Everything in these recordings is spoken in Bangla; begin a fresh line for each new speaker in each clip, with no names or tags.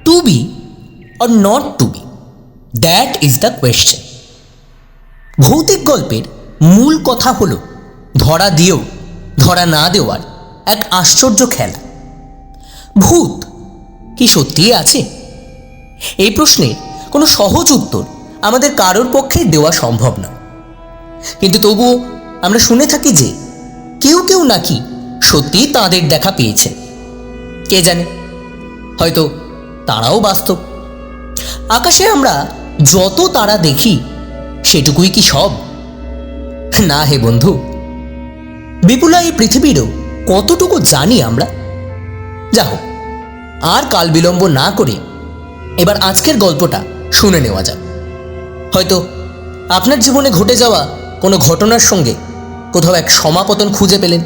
Two be or not to be, that is the question. ভৌতিক গল্পের মূল কথা হল ধরা দিয়েও ধরা না দেওয়ার এক আশ্চর্য খেলা। ভূত কি সত্যিই আছে? এই প্রশ্নের কোনো সহজ উত্তর আমাদের কারোর পক্ষে দেওয়া সম্ভব না, কিন্তু তবুও আমরা শুনে থাকি যে কেউ কেউ নাকি সত্যি তাদের দেখা পেয়েছেন। কে জানে, হয়তো তারাও বাস্তব। আকাশে আমরা যত তারা দেখি সেটুকুই কি সব? না হে বন্ধু, বিপুলা এই পৃথিবীরও কতটুকু জানি আমরা। যা হোক, আর কাল বিলম্ব না করে এবার আজকের গল্পটা শুনে নেওয়া যাক। হয়তো আপনার জীবনে ঘটে যাওয়া কোনো ঘটনার সঙ্গে কোথাও এক সমাপতন খুঁজে পেলেন।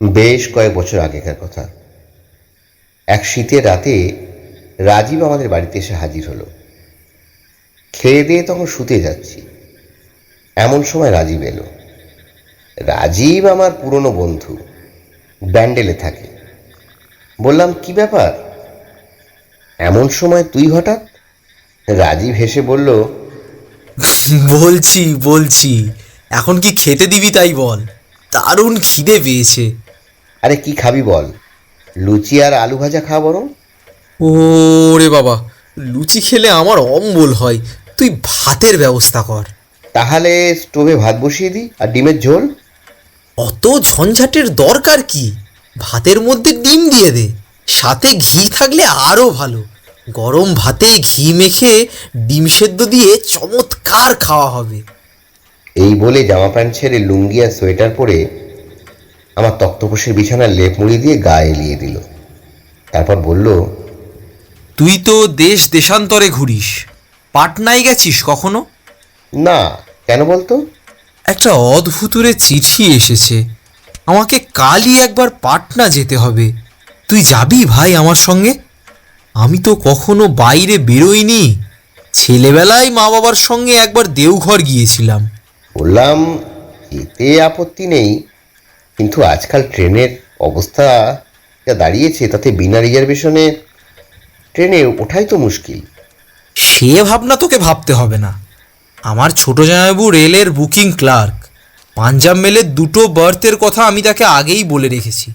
বেশ কয়েক বছর আগেকার কথা। এক শীতের রাতে রাজীব আমাদের বাড়িতে এসে হাজির হলো। খেয়ে দিয়ে তখন শুতে যাচ্ছি, এমন সময় রাজীব এলো। রাজীব আমার পুরনো বন্ধু, ব্যান্ডেলে থাকে। বললাম, কি ব্যাপার, এমন সময় তুই হঠাৎ? রাজীব হেসে বলল,
বলছি এখন কি খেতে দিবি তাই বল, দারুণ খিদে পেয়েছে।
আরে কি খাবি বল, লুচি আর আলু ভাজা খা বরং।
ওরে বাবা, লুচি খেলে আমার অম্বল হয়, তুই ভাতের ব্যবস্থা কর।
তাহলে স্টোভে ভাত বসিয়ে দিই, আর ডিমের ঝোল।
অত ঝঞ্ঝাটের দরকার কি, ভাতের মধ্যে ডিম দিয়ে দে, সাথে ঘি থাকলে আরও ভালো। গরম ভাতে ঘি মেখে ডিম সেদ্ধ দিয়ে চমৎকার খাওয়া হবে।
এই বলে জামা প্যান্ট ছেড়ে লুঙ্গি আর সোয়েটার পরে আমার তক্তপোষের বিছানার লেপ মুড়ি দিয়ে গায়ে এলিয়ে দিল। তারপর বলল,
তুই তো দেশ দেশান্তরে ঘুরিস, পাটনায় গেছিস কখনো?
না, কেন বলতো?
একটা অদ্ভুতুরে চিঠি এসেছে, আমাকে কালই একবার পাটনা যেতে হবে। তুই যাবি ভাই আমার সঙ্গে? আমি তো কখনো বাইরে বেরোইনি, ছেলেবেলায় মা বাবার সঙ্গে একবার দেওঘর গিয়েছিলাম।
বললাম, এতে আপত্তি নেই, কিন্তু আজকাল ট্রেনের অবস্থা যা দাঁড়িয়েছে, তাতে বিনা রিজার্ভেশনে ট্রেনে ওঠাই তো মুশকিল।
সে ভাবনা তোকে ভাবতে হবে না, আমার ছোট জামাইবাবু রেলের বুকিং ক্লার্ক। পাঞ্জাব মেলের 2টো বার্থের কথা আমি তাকে আগেই বলে রেখেছি।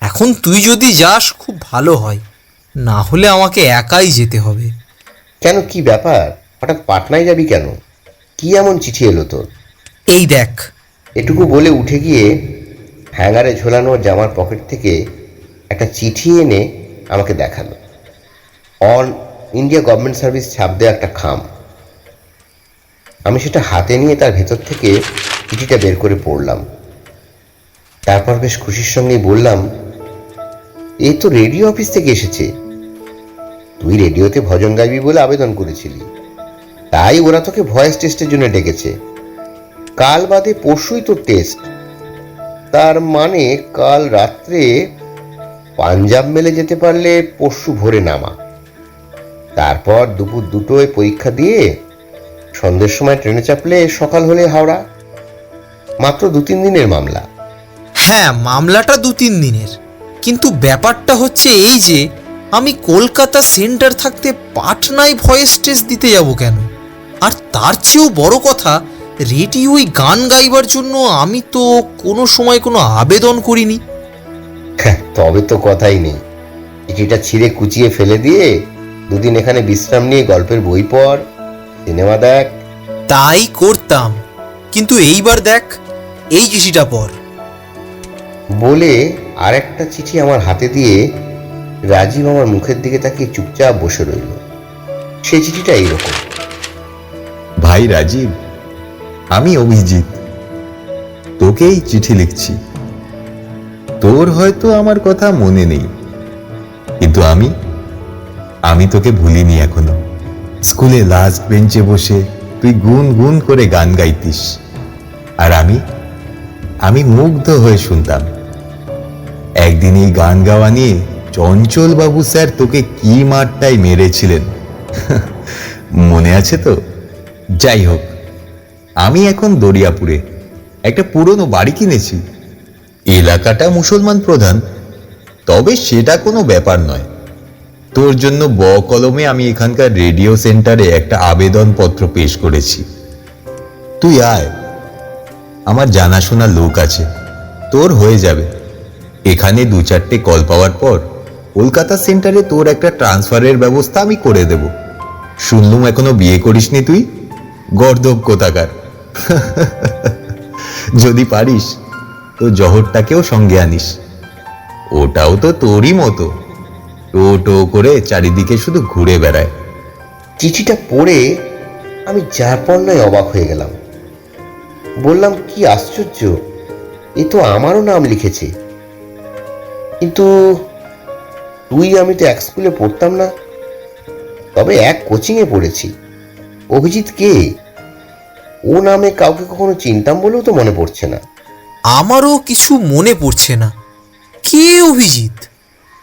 এখন তুই যদি যাস খুব ভালো হয়, না হলে আমাকে একাই যেতে হবে।
কেন, কি ব্যাপার, হঠাৎ পাটনায় যাবি কেন? কি এমন চিঠি এলো তোর?
এই দেখ।
এটুকু বলে উঠে গিয়ে হ্যাঙ্গারে ঝোলানো জামার পকেট থেকে একটা চিঠি এনে আমাকে দেখালো। অন ইন্ডিয়া গভর্নমেন্ট সার্ভিস ছাপ দেওয়া একটা খাম। আমি সেটা হাতে নিয়ে তার ভেতর থেকে চিঠিটা বের করে পড়লাম। তারপর বেশ খুশির সঙ্গেই বললাম, এই তো রেডিও অফিস থেকে এসেছে। তুই রেডিওতে ভজন গাইবি বলে আবেদন করেছিলি, তাই ওরা তোকে ভয়েস টেস্টের জন্য ডেকেছে। কাল বাদে পরশুই তোর টেস্ট। তার মানে কাল রাত্রে পাঞ্জাব মেলে যেতে পারলে পরশু ভোরে নামা, তারপর দুপুর 2টোয় পরীক্ষা দিয়ে সন্ধ্যের সময় ট্রেনে চাপলে সকাল হলে হাওড়া। মাত্র 2-3 দিনের মামলা।
হ্যাঁ, মামলাটা 2-3 দিনের, কিন্তু ব্যাপারটা হচ্ছে এই যে আমি কলকাতা সেন্টার থাকতে পাটনায় ভয়েস টেস্ট দিতে যাব কেন? আর তার চেয়েও বড় কথা, রেডিওয় গান গাইবার জন্য আমি তো কোনো সময় কোনো আবেদন করিনি।
তবে তো কথাই নেই, চিঠিটা ছিঁড়ে কুচিয়ে ফেলে দিয়ে 2 দিন এখানে বিশ্রাম নিয়ে গল্পের বই পড়, সিনেমা দেখ।
তাই করতাম, কিন্তু এইবার দেখ, এই চিঠিটা পড়।
বলে আরেকটা চিঠি আমার হাতে দিয়ে রাজীব আমার মুখের দিকে তাকিয়ে চুপচাপ বসে রইল। সেই চিঠিটা এইরকম।
ভাই রাজীব, আমি অভিজিৎ, তোকেই চিঠি লিখছি। তোর হয়তো আমার কথা মনে নেই, কিন্তু আমি তোকে ভুলিনি এখনো। স্কুলে লাস্ট বেঞ্চে বসে তুই গুন গুন করে গান গাইতিস, আর আমি মুগ্ধ হয়ে শুনতাম। একদিন এই গান গাওয়া নিয়ে চঞ্চল বাবু স্যার তোকে কি মারটাই মেরেছিলেন, মনে আছে তো? যাই হোক, আমি এখন দরিয়াপুরে একটা পুরনো বাড়ি কিনেছি। এলাকাটা মুসলমান প্রধান, তবে সেটা কোনো ব্যাপার নয়। তোর জন্য কলমে আমি এখানকার রেডিও সেন্টারে একটা আবেদনপত্র পেশ করেছি। তুই আয়, আমার জানাশোনা লোক আছে, তোর হয়ে যাবে। এখানে 2-4টে কল পাওয়ার পর কলকাতা সেন্টারে তোর একটা ট্রান্সফারের ব্যবস্থা আমি করে দেব। শুনলুম এখনো বিয়ে করিসনি তুই, গর্দভ কোথাকার। যদি পারিস তো জহরটাকেও সঙ্গে আনিস, ওটাও তো তোরই মতো, টো টো করে চারিদিকে শুধু ঘুরে বেড়ায়।
চিঠিটা পড়ে আমি যার পর নয় অবাক হয়ে গেলাম। বললাম, কি আশ্চর্য, এ তো আমারও নাম লিখেছে। কিন্তু আমি তো এক স্কুলে পড়তাম না, তবে এক কোচিংয়ে পড়েছি। অভিজিৎ কে? ও নামে কাউকে কখনো চিনতাম বলেও তো মনে পড়ছে না।
আমারও কিছু মনে পড়ছে না কে অভিজিৎ,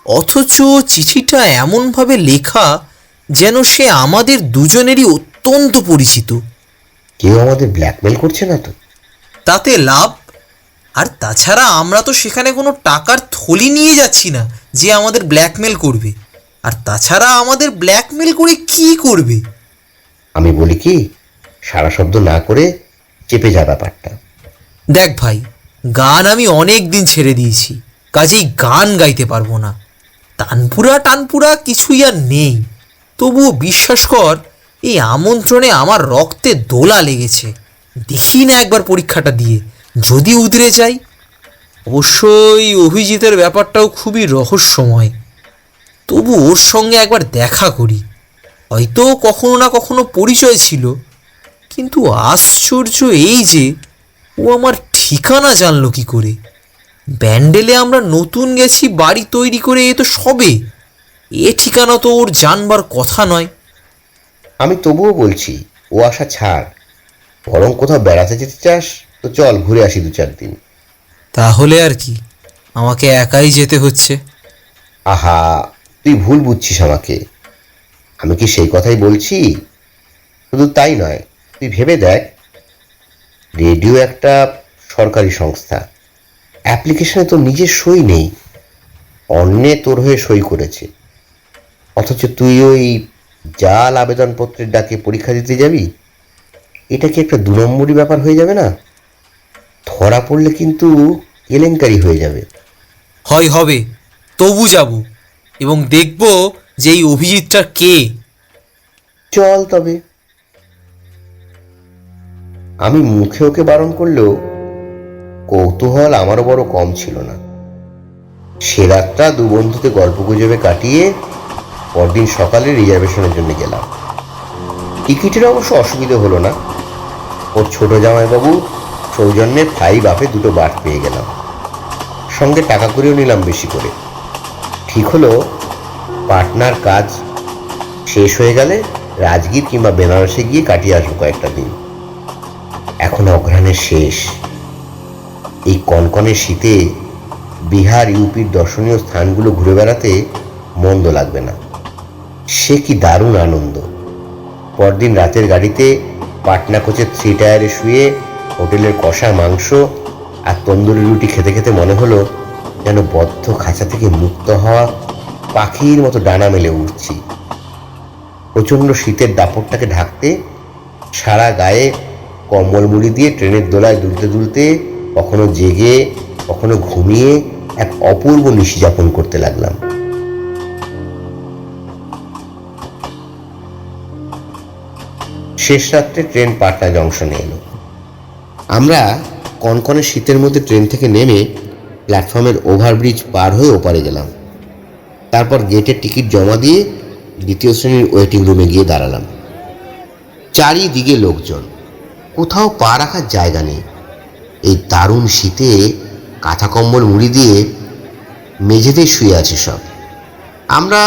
অথচ চিঠিটা এমনভাবে লেখা যেন সে আমাদের দুজনেরই অত্যন্ত পরিচিত।
কেউ আমাদের ব্ল্যাকমেল করছে না তো?
তাতে লাভ। আর তাছাড়া আমরা তো সেখানে কোনো টাকার থলি নিয়ে যাচ্ছি না যে আমাদের ব্ল্যাকমেল করবে। আর তাছাড়া আমাদের ব্ল্যাকমেল করে কি করবে?
আমি বলি কি, সারা শব্দ না করে চেপে যা ব্যাপারটা।
দেখ ভাই, গান আমি অনেক দিন ছেড়ে দিয়েছি, কাজেই গান গাইতে পারবো না। টানপুরা কিছুই আর নেই। তবুও বিশ্বাস কর, এই আমন্ত্রণে আমার রক্তে দোলা লেগেছে। দেখি না একবার পরীক্ষাটা দিয়ে, যদি উতরে যাই। অবশ্যই অভিজিতের ব্যাপারটাও খুবই রহস্যময়। তবু ওর সঙ্গে একবার দেখা করি, হয়তো কখনো না কখনো পরিচয় ছিল। কিন্তু আশ্চর্য এই যে ও আমার ঠিকানা জানলো কি করে? ব্যান্ডেলে আমরা নতুন গেছি বাড়ি তৈরি করে, এ তো সবে। এ ঠিকানা তো ওর জানবার কথা নয়।
আমি তবুও বলছি, ও আশা ছাড়, বরং কোথাও বেড়াতে যেতে চাস তো চল, ঘুরে আসি 2-4 দিন।
তাহলে আর কি, আমাকে একাই যেতে হচ্ছে।
আহা, তুই ভুল বুঝছিস আমাকে। আমি কি সেই কথাই বলছি? শুধু তাই নয়, তুই ভেবে দেখ, রেডিও একটা সরকারি সংস্থা। অ্যাপ্লিকেশনে তোর নিজের সই নেই, অন্যে তোর হয়ে সই করেছে। অথচ তুই ওই জাল আবেদনপত্রের ডাকে পরীক্ষা দিতে যাবি। এটা কি একটা 2 নম্বরই ব্যাপার হয়ে যাবে না? ধরা পড়লে কিন্তু কেলেঙ্কারি হয়ে যাবে।
হবে, তবু যাব এবং দেখব যে এই অভিজিৎটা কে।
চল তবে। আমি মুখে ওকে বারণ করলেও কৌতূহল আমারও বড় কম ছিল না। সে রাতটা 2 বন্ধুতে গল্প গুজবে কাটিয়ে পরদিন সকালে রিজার্ভেশনের জন্য গেলাম। টিকিটের অবশ্য অসুবিধে হলো না। ওর ছোট জামাইবাবু সৌজন্যে 5 আপে 2টো বার্থ পেয়ে গেলাম। সঙ্গে টাকা করেও নিলাম বেশি করে। ঠিক হলো, পাটনার কাজ শেষ হয়ে গেলে রাজগীর কিংবা বেনারসে গিয়ে কাটিয়ে আসবো কয়েকটা দিন। এখন অঘ্রাণের শেষ। এই কনকনে শীতে বিহার ইউপির দর্শনীয় স্থানগুলো ঘুরে বেড়াতে মন্দ লাগবে না। সে কি দারুণ আনন্দ! পরদিন রাতের গাড়িতে পাটনা কোচের 3 টায়ারে শুয়ে হোটেলের কষা মাংস আর তন্দুরি রুটি খেতে খেতে মনে হলো যেন বদ্ধ খাঁচা থেকে মুক্ত হওয়া পাখির মতো ডানা মেলে উঠছি। প্রচণ্ড শীতের দাপটটাকে ঢাকতে সারা গায়ে কম্বল মুড়ি দিয়ে ট্রেনের দোলায় দুলতে দুলতে কখনো জেগে কখনো ঘুমিয়ে এক অপূর্ব নিশি যাপন করতে লাগলাম। শেষ রাত্রে ট্রেন পাটনা জংশনে এলো। আমরা কনকনে শীতের মধ্যে ট্রেন থেকে নেমে প্ল্যাটফর্মের ওভারব্রিজ পার হয়ে ওপারে গেলাম। তারপর গেটের টিকিট জমা দিয়ে 2য় শ্রেণীর ওয়েটিং রুমে গিয়ে দাঁড়ালাম। চারিদিকে লোকজন, কোথাও পা রাখার জায়গা নেই। এই দারুণ শীতে কাঁথা কম্বল মুড়ি দিয়ে মেঝেতেই শুয়ে আছে সব। আমরা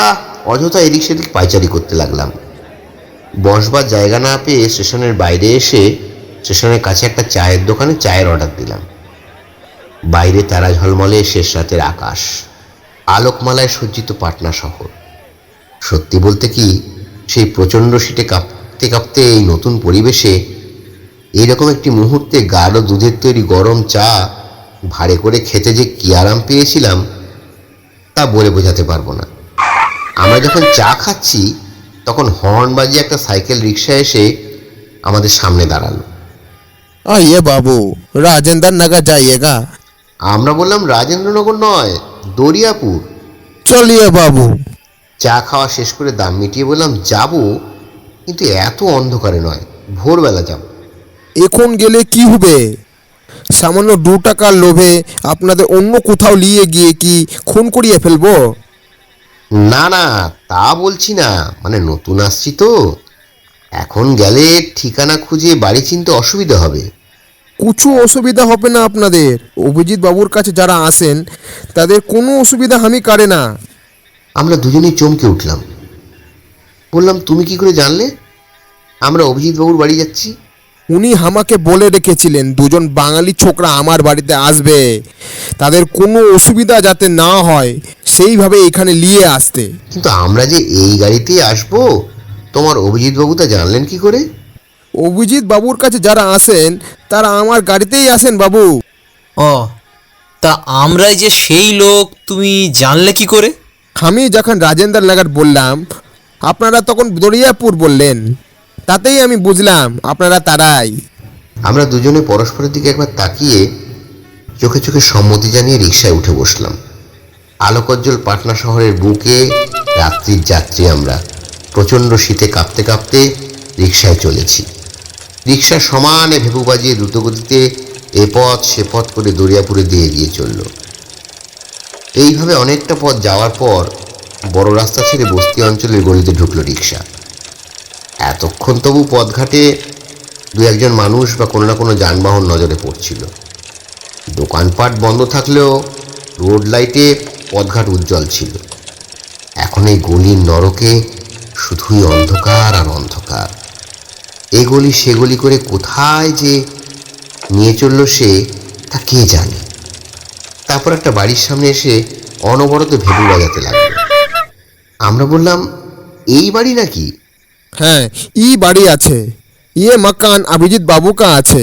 অযথা এদিক সেদিক পায়চারি করতে লাগলাম। বসবার জায়গা না পেয়ে স্টেশনের বাইরে এসে স্টেশনের কাছে একটা চায়ের দোকানে চায়ের অর্ডার দিলাম। বাইরে তারা ঝলমলে শেষ রাতের আকাশ, আলোকমালায় সজ্জিত পাটনা শহর। সত্যি বলতে কি, সেই প্রচণ্ড শীতে কাঁপতে কাঁপতে এই নতুন পরিবেশে এইরকম একটি মুহূর্তে গাঢ় দুধের তৈরি গরম চা ভাড়ে করে খেতে যে কি আরাম পেয়েছিলাম তা বলে বোঝাতে পারবো না। আমরা যখন চা খাচ্ছি তখন হর্ন বাজিয়ে একটা সাইকেল রিক্সা এসে আমাদের সামনে দাঁড়ালো।
आइए बाबू, राजेंद्र नगर जाइएगा।
আমরা বললাম রাজেন্দ্রনগর নয়, দরিয়াপুর।
चलिए बाबू।
চা খাওয়া শেষ করে দাম মিটিয়ে বললাম যাবো, কিন্তু এত অন্ধকারে নয়, ভোরবেলা যাব।
এখন গেলে কি হবে? সামান্য 2 টাকার লোভে আপনাদের অন্য কোথাও নিয়ে গিয়ে কি খুন করিয়ে ফেলবো?
না না, তা বলছি না, মানে নতুন আসছি তো, এখন গেলে ঠিকানা খুঁজে বাড়ি চিনতে অসুবিধা হবে।
কিছু অসুবিধা হবে না আপনাদের। অভিজিৎ বাবুর কাছে যারা আসেন তাদের কোনো অসুবিধা আমি করে না।
আমরা দুজনেই চমকে উঠলাম। বললাম তুমি কি করে জানলে আমরা অভিজিৎ বাবুর বাড়ি যাচ্ছি?
উনি আমাকে বলে রেখেছিলেন দুজন বাঙালি ছোকরা আমার বাড়িতে আসবে, তাদের কোনো অসুবিধা যাতে না হয় সেইভাবে এখানে নিয়ে আসতে।
কিন্তু আমরা যে এই গাড়িতেই আসবো, তোমার অভিজিৎ বাবু তা জানলেন কি করে?
অভিজিৎ বাবুর কাছে যারা আসেন তারা আমার গাড়িতেই আসেন বাবু।
ও, তা আমরাই যে সেই লোক তুমি জানলে কি করে?
আমি যখন রাজেন্দ্র নগর বললাম আপনারা তখন দরিয়াপুর বললেন, তাতেই আমি বুঝলাম আপনারা তারাই।
আমরা দুজনে পরস্পরের দিকে একবার তাকিয়ে চোখে চোখে সম্মতি জানিয়ে রিকশায় উঠে বসলাম। আলোকজ্জ্বল পাটনা শহরের বুকে রাত্রির যাত্রী আমরা। প্রচণ্ড শীতে কাঁপতে কাঁপতে রিকশায় চলেছি। রিকশা সমানে ভেপু বাজিয়ে দ্রুতগতিতে এ পথ সে পথ করে দরিয়াপুরে দিয়ে এগিয়ে চলল। এইভাবে অনেকটা পথ যাওয়ার পর বড় রাস্তা ছেড়ে বস্তি অঞ্চলের গলিতে ঢুকলো রিকশা। এতক্ষণ তবু পথঘাটে দু একজন মানুষ বা কোনো না কোনো যানবাহন নজরে পড়ছিল। দোকানপাট বন্ধ থাকলেও রোড লাইটে পথঘাট উজ্জ্বল ছিল। এখন এই গলির নরকে শুধুই অন্ধকার আর অন্ধকার। এ গলি সে গলি করে কোথায় যে নিয়ে চলল সে তা কে জানে। তারপর একটা বাড়ির সামনে এসে অনবরত ভেবু বাজাতে লাগলো। আমরা বললাম এই বাড়ি নাকি?
হ্যাঁ, ই বাড়ি আছে, ইয়ে মকান অভিজিৎ বাবু কা আছে।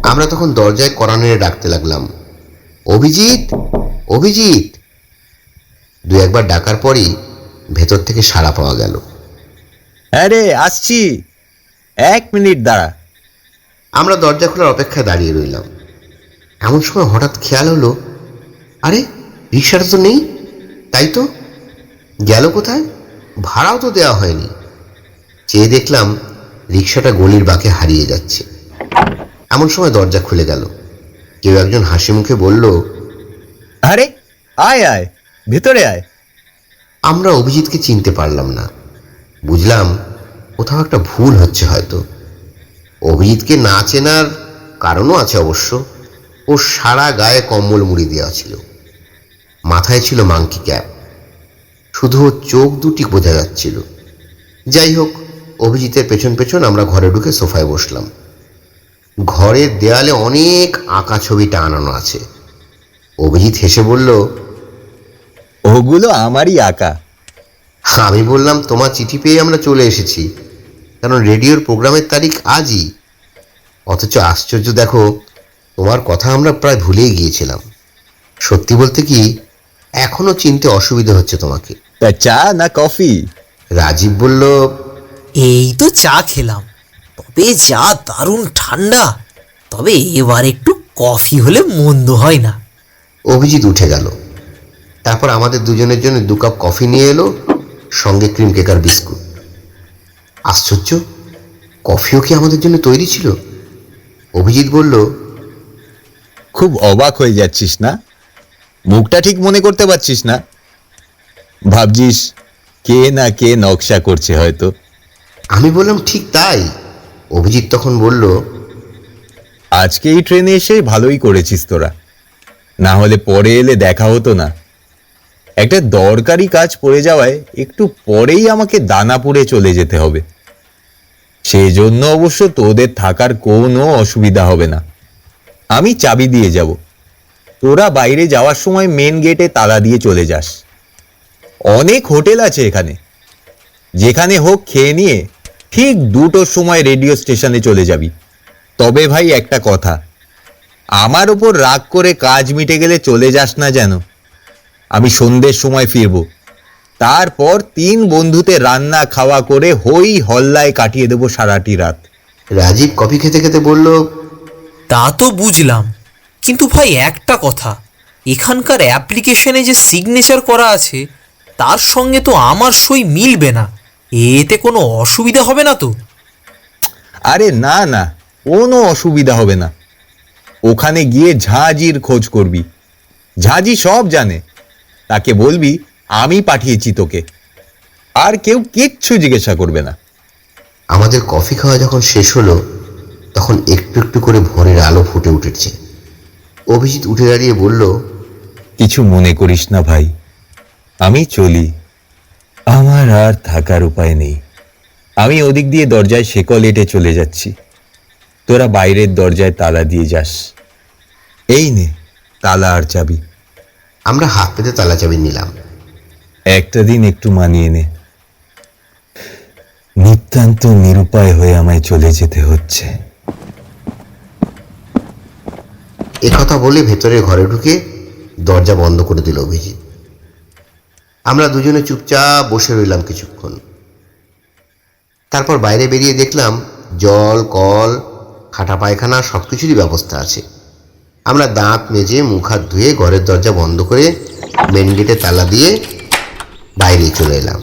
আমরা তখন দরজায় কড়া নেড়ে ডাকতে লাগলাম, অভিজিৎ, অভিজিৎ। দু একবার ডাকার পরই ভেতর থেকে সাড়া পাওয়া গেল।
আরে আসছি, 1 মিনিট দাঁড়া।
আমরা দরজা খোলার অপেক্ষায় দাঁড়িয়ে রইলাম। এমন সময় হঠাৎ খেয়াল হলো, আরে রিক্সাটা তো নেই। তাই তো, গেল কোথায়? ভাড়াও তো দেওয়া হয়নি। চেয়ে দেখলাম রিক্সাটা গলির বাঁকে হারিয়ে যাচ্ছে। এমন সময় দরজা খুলে গেল। কেউ একজন হাসি মুখে বলল,
আরে আয় আয়, ভেতরে আয়।
আমরা অভিজিৎকে চিনতে পারলাম না। বুঝলাম কোথাও একটা ভুল হচ্ছে হয়তো। অভিজিৎকে না চেনার কারণও আছে অবশ্য। ওর সারা গায়ে কম্বল মুড়ি দেওয়া ছিল, মাথায় ছিল মাংকি ক্যাপ, শুধু ওর চোখ দুটি বোঝা যাচ্ছিল। যাই হোক, অভিজিতের পেছন পেছন আমরা ঘরে ঢুকে সোফায় বসলাম। ঘরের দেয়ালে অনেক আঁকা ছবি টানানো আছে। অভিজিৎ হেসে বলল,
ওগুলো আমারই আঁকা।
আমি বললাম তোমার চিঠি পেয়ে আমরা চলে এসেছি, কারণ রেডিওর প্রোগ্রামের তারিখ আজই। অথচ আশ্চর্য দেখো, তোমার কথা আমরা প্রায় ভুলেই গিয়েছিলাম। সত্যি বলতে কি, এখনো চিনতে অসুবিধা হচ্ছে তোমাকে।
তা চা না কফি?
রাজীব বলল,
এই তো চা খেলাম, তবে যা দারুণ ঠান্ডা। তবে এবার একটু কফি হলে মন্দ হয় না।
অভিজিৎ উঠে গেল। তারপর আমাদের দুজনের জন্য 2 কাপ কফি নিয়ে এলো, সঙ্গে ক্রিম কেক আর বিস্কুট। আশ্চর্য, কফিও কি আমাদের জন্য তৈরি ছিল? অভিজিৎ বলল,
খুব অবাক হয়ে যাচ্ছিস না? মুখটা ঠিক মনে করতে পারছিস না? ভাবছিস কে না কে নকশা করছে হয়তো।
আমি বললাম ঠিক তাই। অভিজিৎ তখন বলল,
আজকে এই ট্রেনে এসে ভালোই করেছিস তোরা, না হলে পরে এলে দেখা হতো না। একটা দরকারি কাজ পড়ে যাওয়ায় একটু পরেই আমাকে দানাপুরে চলে যেতে হবে। সেই জন্য অবশ্য তোদের থাকার কোনো অসুবিধা হবে না। আমি চাবি দিয়ে যাব, তোরা বাইরে যাওয়ার সময় মেন গেটে তালা দিয়ে চলে যাস। অনেক হোটেল আছে এখানে, যেখানে হোক খেয়ে নিয়ে ঠিক 2টোর সময় রেডিও স্টেশনে চলে যাবি। তবে ভাই একটা কথা, আমার ওপর রাগ করে কাজ মিটে গেলে চলে যাস না যেন। আমি সন্ধ্যের সময় ফিরব, তারপর 3 বন্ধুতে রান্না খাওয়া করে হই হল্লায় কাটিয়ে দেবো সারাটি রাত।
রাজীব কফি খেতে খেতে বলল,
তা তো বুঝলাম, কিন্তু ভাই একটা কথা, এখানকার অ্যাপ্লিকেশনে যে সিগনেচার করা আছে তার সঙ্গে তো আমার সই মিলবে না। এতে কোনো অসুবিধা হবে না তো?
আরে না না, কোনো অসুবিধা হবে না। ওখানে গিয়ে ঝাঁঝির খোঁজ করবি, ঝাঁঝি সব জানে। তাকে বলবি আমি পাঠিয়েছি তোকে, আর কেউ কিচ্ছু জিজ্ঞাসা করবে না।
আমাদের কফি খাওয়া যখন শেষ হলো তখন একটু একটু করে ভোরের আলো ফুটে উঠেছে। অভিজিৎ উঠে দাঁড়িয়ে বলল,
কিছু মনে করিস না ভাই, আমি চলি। আমার আর থাকার উপায় নেই। আমি ওদিক দিয়ে দরজায় শেকল এঁটে চলে যাচ্ছি, তোরা বাইরের দরজায় তালা দিয়ে যাস। এই নে তালা আর চাবি।
আমরা হাত পেতে তালা চাবি নিলাম।
একটা দিন একটু মানিয়ে নে, নিতান্ত নিরুপায় হয়ে আমায় চলে যেতে হচ্ছে।
একথা বলে ভেতরে ঘরে ঢুকে দরজা বন্ধ করে দিল অভিজিৎ। আমরা দুজনে চুপচাপ বসে রইলাম কিছুক্ষণ। তারপর বাইরে বেরিয়ে দেখলাম জল, কল, খাটা পায়খানা সব কিছুরই ব্যবস্থা আছে। আমরা দাঁত মেজে মুখ হাত ধুয়ে ঘরের দরজা বন্ধ করে মেন গেটে তালা দিয়ে বাইরে চলে এলাম।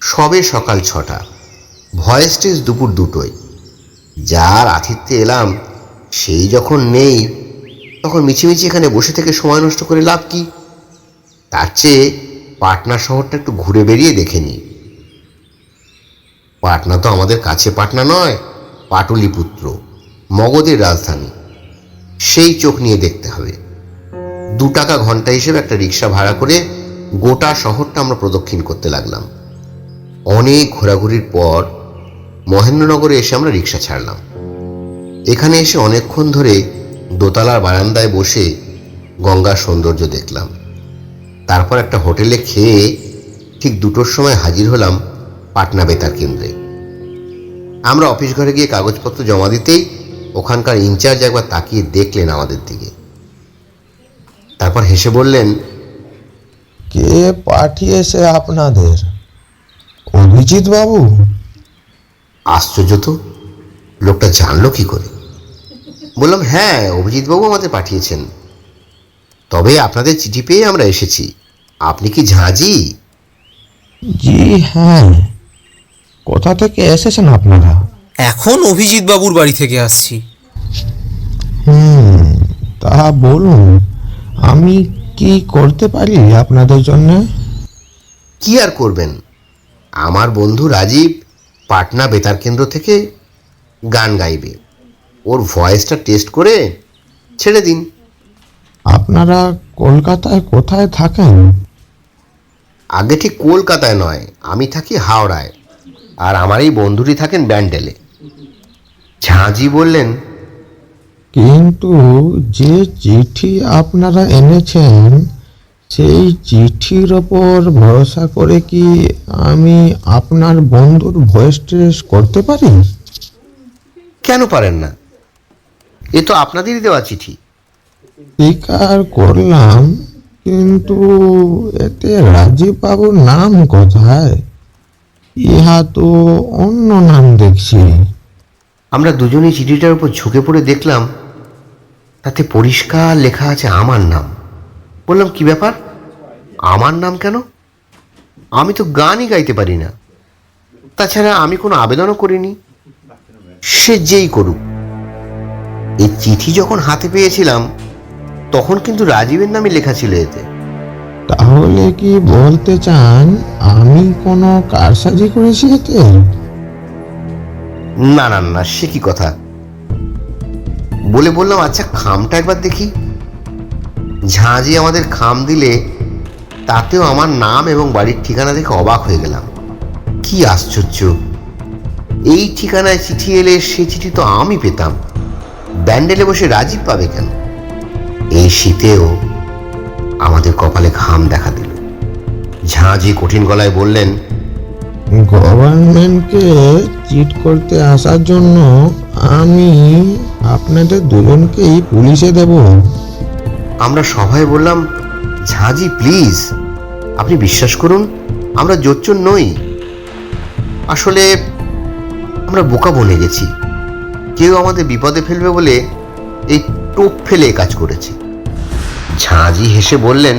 সবে সকাল 6টা, ভয়েস টেস্ট দুপুর 2টোয়। যার আতিথ্যে এলাম সেই যখন নেই, তখন মিছিমিছি এখানে বসে থেকে সময় নষ্ট করে লাভ কি? তার চেয়ে পাটনা শহরটা একটু ঘুরে বেরিয়ে দেখে নিই। পাটনা তো আমাদের কাছে পাটনা নয়, পাটলিপুত্র, মগধের রাজধানী। সেই চোখ নিয়ে দেখতে হবে। 2 টাকা ঘন্টা হিসেবে একটা রিক্সা ভাড়া করে গোটা শহরটা আমরা প্রদক্ষিণ করতে লাগলাম। অনেক ঘোরাঘুরির পর মহেন্দ্রনগরে এসে আমরা রিক্সা ছাড়লাম। এখানে এসে অনেকক্ষণ ধরে দোতলার বারান্দায় বসে গঙ্গার সৌন্দর্য দেখলাম। তারপর একটা হোটেলে খেয়ে ঠিক 2টোর সময় হাজির হলাম পাটনা বেতার কেন্দ্রে। আমরা অফিস ঘরে গিয়ে কাগজপত্র জমা দিতেই ওখানকার ইনচার্জ একবার তাকিয়ে দেখলেন আমাদের দিকে। তারপর হেসে বললেন,
কে পাঠিয়েছে আপনাদের? অভিজিৎ বাবু?
আশ্চর্য তো, লোকটা জানলো কি করে? বললাম, হ্যাঁ, অভিজিৎবাবু আমাদের পাঠিয়েছেন। তবে আপনাদের চিঠি পেয়ে আমরা এসেছি। আপনি কি ঝাঁঝি?
জি হ্যাঁ। কোথা থেকে এসেছেন আপনারা?
এখন অভিজিৎ বাবুর বাড়ি থেকে আসছি।
তা বলুন, আমি কি করতে পারি আপনাদের জন্য?
কি আর করবেন, আমার বন্ধু রাজীব পাটনা বেতার কেন্দ্র থেকে গান গাইবে। ওর ভয়েসটা টেস্ট করে ছেড়ে দিন।
আপনারা কলকাতায় কোথায় থাকেন?
আগে ঠিক কলকাতায় নয়, আমি থাকি হাওড়ায়, আর আমার এই বন্ধুটি থাকেন ব্যান্ডেলে। ঝাঁঝি বললেন,
কিন্তু যে চিঠি আপনারা এনেছেন সেই চিঠির ওপর ভরসা করে কি আমি আপনার বন্ধুর ভয়েস টেস্ট করতে পারি?
কেন পারেন না? এ তো আপনাদেরই দেওয়া চিঠি।
স্বীকার করলাম, কিন্তু এতে রাজীব বাবুর নাম কোথায়? ইহা তো অন্য নাম দেখছি।
আমরা দুজনেই চিঠিটার উপর ঝুঁকে পড়ে দেখলাম তাতে পরিষ্কার লেখা আছে আমার নাম। বললাম, কি ব্যাপার, আমার নাম কেন? আমি তো গানই গাইতে পারি না, তাছাড়া আমি কোনো আবেদনও করিনি। সে যেই করুক, এই চিঠি যখন হাতে পেয়েছিলাম তখন কিন্তু রাজীবের নামে লেখা ছিল এতে।
তাহলে কি বলতে চান আমি কোনো কারসাজি করেছি এতে?
না না না, সে কি কথা। বললাম, আচ্ছা খামটা একবার দেখি। ঝাঁঝি আমাদের খাম দিলে তাতেও আমার নাম এবং বাড়ির ঠিকানা দেখে অবাক হয়ে গেলাম। কি আশ্চর্য, এই ঠিকানায় চিঠি এলে সেই চিঠি তো আমি পেতাম, ব্যান্ডেলে বসে রাজীব পাবে কেন? এই শীতেও আমাদের কপালে ঘাম দেখা দিল। ঝাঁঝি কঠিন গলায় বললেন,
গভর্নমেন্টকে চিট করতে আসার জন্য আমি আপনাদের দুজনকেই পুলিশে দেব।
আমরা সবাই বললাম, ঝাঁজি প্লিজ, আপনি বিশ্বাস করুন, আমরা জোচ্চোর নই। আসলে আমরা বোকা বনে গেছি। কেউ আমাদের বিপদে ফেলবে বলে এই টোপ ফেলে এ কাজ করেছে। ঝাঁজি হেসে বললেন,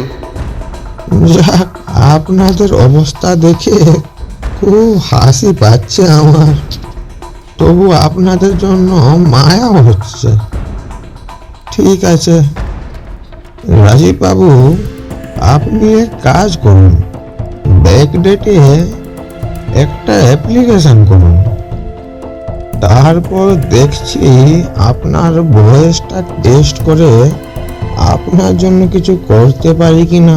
যাক, আপনাদের অবস্থা দেখে খুব হাসি পাচ্ছে আমার, তবু আপনাদের জন্য মায়া হচ্ছে। ঠিক আছে রাজীব বাবু, আপনি এক কাজ করুন, ব্যাকডেটে একটা অ্যাপ্লিকেশন করুন, তারপর দেখছি আপনার বয়সটা টেস্ট করে আপনার জন্য কিছু করতে পারি কিনা।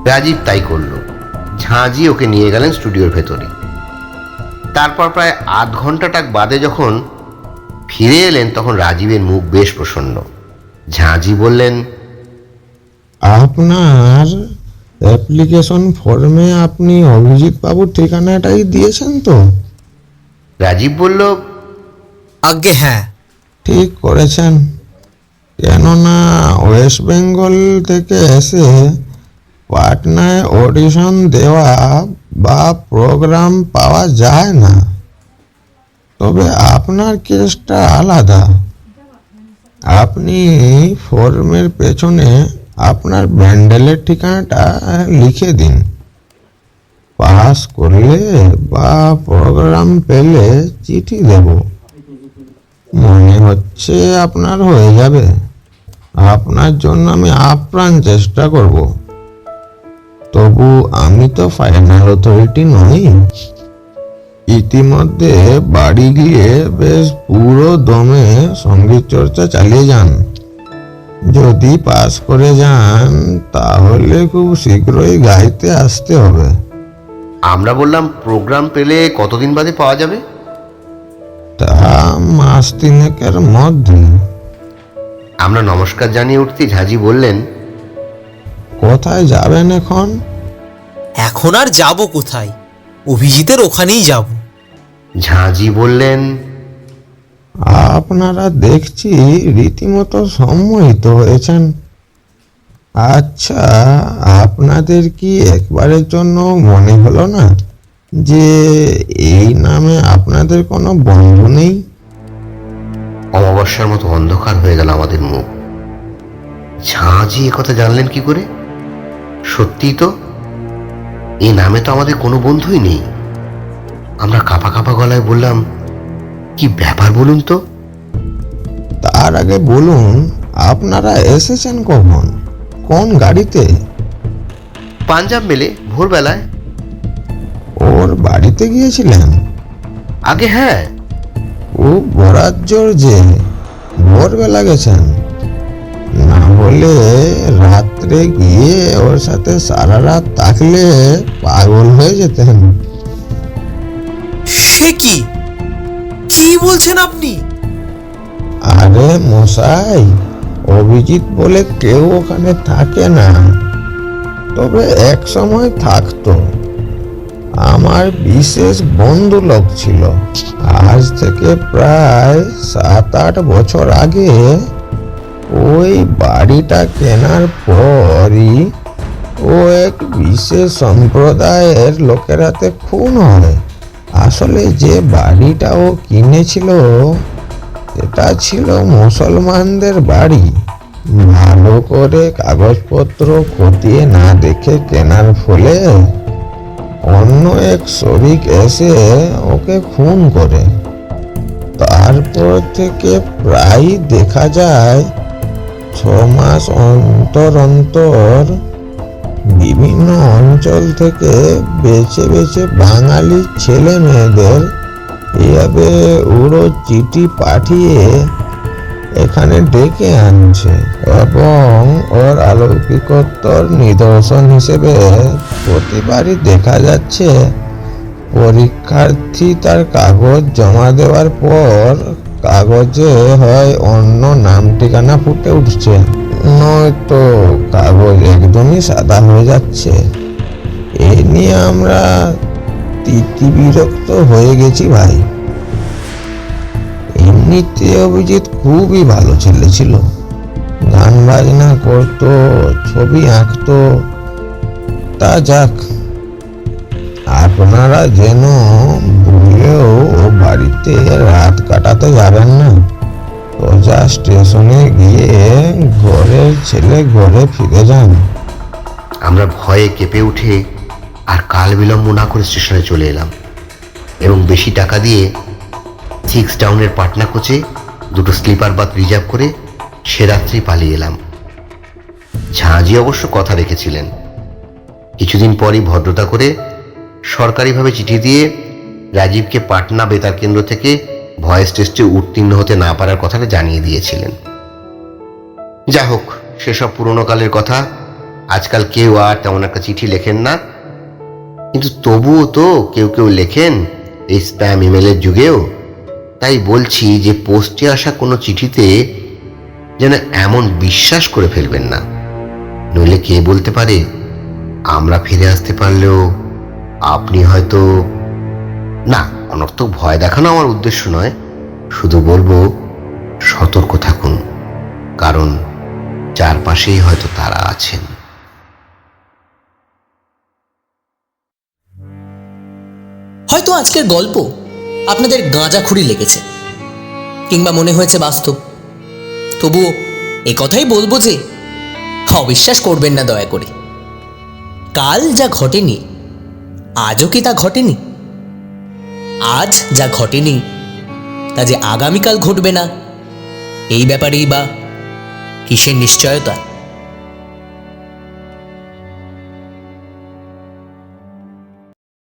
রাজীব তাই করলো। ঝাঁজি ওকে নিয়ে গেলেন স্টুডিওর ভেতরে। তারপর প্রায় আধ ঘন্টাটাক বাদে যখন ফিরে এলেন, তখন রাজীবের মুখ বেশ প্রসন্ন। ঝাঁজি বললেন,
আপনার অ্যাপ্লিকেশন ফর্মে আপনি অভিজিৎ বাবুর ঠিকানাটাই দিয়েছেন তো?
রাজীব বলল,
আজ্ঞে হ্যাঁ।
ঠিক করেছেন, কেননা ওয়েস্ট বেঙ্গল থেকে এসে পাটনায় অডিশন দেওয়া বা প্রোগ্রাম পাওয়া যায় না। তবে আপনার কেসটা আলাদা। আপনি ফর্মের পেছনে আপনার ব্যান্ডেলের ঠিকানাটা লিখে দিন। পাস করলে বা প্রোগ্রাম পেলে চিঠি দেব। মনে হচ্ছে আপনার হয়ে যাবে। আপনার জন্য আমি আপ্রাণ চেষ্টা করব। তবু আমি তো ফাইনাল অথরিটি নই। ইতিমধ্যে বাড়ি গিয়ে বেশ পুরো দমে সঙ্গীত চর্চা চালিয়ে যান। যদি পাস করে যান তাহলে খুব শীঘ্রই গাইতে আসতে হবে।
আমরা বললাম, প্রোগ্রাম পেলে কতদিন বাদে পাওয়া যাবে?
তা মাস তিনেকের মধ্যে।
আমরা নমস্কার জানিয়ে উঠতে ঝাঁজি বললেন,
কোথায় যাবেন এখন?
এখন আর যাব কোথায়, অভিজিতের ওখানেই যাব।
ঝাঁজি বললেন,
আপনারা দেখছি রীতিমতো সম্মোহিত হয়েছেন। আচ্ছা, আপনাদের কি একবারের জন্য মনে হলো না যে এই নামে আপনাদের কোনো বন্ধু নেই?
অমাবস্যার মতো অন্ধকার হয়ে গেল আমাদের মুখ। ঝাঁজি কথা জানলেন কি করে? সত্যিই তো, এই নামে তো আমাদের কোনো বন্ধুই নেই। আমরা কাঁপা কাঁপা গলায় বললাম, কি ব্যাপার বলুন তো?
তার আগে বলুন, আপনারা এসেছেন কখন, কোন গাড়িতে?
পাঞ্জাব মেলে ভোরবেলায়।
ওর বাড়িতে গিয়েছিলেন?
আগে হ্যাঁ।
ও বরাত জোর যে ভোরবেলা গেছেন, না হলে রাত্রে গিয়ে ওর সাথে সারা রাত থাকলে পাগল হয়ে যেতেন।
সে কি কি বলছেন আপনি?
আরে মশাই, অভিজিৎ বলে কেউ ওখানে থাকে না, তবে এক সময় থাকতো। আমার বিশেষ বন্ধু লোক ছিল। আজ থেকে প্রায় 7-8 বছর আগে ওই বাড়িটা কেনার পরই ও এক বিশেষ সম্প্রদায়ের লোকের হাতে খুন হয়। আসলে যে বাড়িটা ও কিনেছিল এটা ছিল মুসলমানদের বাড়ি। ভালো করে কাগজপত্র খতিয়ে না দেখে কেনার ফলে অন্য এক শরিক এসে ওকে খুন করে। তারপর থেকে প্রায় দেখা যায় 6 মাস অন্তর অন্তর বিভিন্ন অঞ্চল থেকে বেছে বেছে বাঙালি ছেলে মেয়েদের এভাবে উড়ো চিঠি পাঠিয়ে এখানে ডেকে আনছে, এবং ওর অলৌকিকত্বর নিদর্শন হিসেবে প্রতিবারই দেখা যাচ্ছে পরীক্ষার্থী তার কাগজ জমা দেওয়ার পর কাগজে হয় অন্য নাম ঠিকানা ফুটে উঠছে, নয়তো কাগজ একদমই সাদা হয়ে যাচ্ছে। এ নিয়ে আমরা বিরক্ত হয়ে গেছি ভাই। এমনিতে অভিজিৎ খুবই ভালো ছেলে ছিল, গান বাজনা করতো, ছবি আঁকতো। তা যাক, আপনারা যেন ভুলেও ও বাড়িতে রাত কাটাতে যাবেন না। সোজা স্টেশনে গিয়ে ঘরের ছেলে ঘরে ফিরে যান।
আমরা ভয়ে কেঁপে উঠে আর কাল বিলম্ব না করে স্টেশনে চলে এলাম এবং বেশি টাকা দিয়ে 6 টাউনের পাটনা কোচে 2টো স্লিপার বাথ রিজার্ভ করে সে রাত্রি পালিয়ে এলাম। ঝাঁঝি অবশ্য কথা রেখেছিলেন, কিছুদিন পরই ভদ্রতা করে সরকারিভাবে চিঠি দিয়ে রাজীবকে পাটনা বেতার কেন্দ্র থেকে ভয়েস টেস্টে উত্তীর্ণ হতে না পারার কথাটা জানিয়ে দিয়েছিলেন। যা হোক, সেসব পুরনো কালের কথা। আজকাল কেউ আর তেমন একটা চিঠি লেখেন না, কিন্তু তবুও তো কেউ কেউ লেখেন এই স্প্যাম ইমেলের যুগেও। তাই বলছি যে পোস্টে আসা কোনো চিঠিতে যেন এমন বিশ্বাস করে ফেলবেন না, নইলে কে বলতে পারে আমরা ফিরে আসতে পারলেও আপনি হয়তো না। অনর্থক ভয় দেখানো আমার উদ্দেশ্য নয়, শুধু বলবো সতর্ক থাকুন, কারণ চারপাশেই হয়তো তারা আছেন।
হয়তো আজকের গল্প আপনাদের গাঁজাখুরি লেগেছে, কিংবা মনে হয়েছে বাস্তব। তবুও এ কথাই বলবো যে অবিশ্বাস করবেন না দয়া করে। কাল যা ঘটেনি আজও কি তা ঘটেনি? আজ যা ঘটেনি তা যে আগামীকাল ঘটবে না, এই ব্যাপারেই বা কিসের নিশ্চয়তা?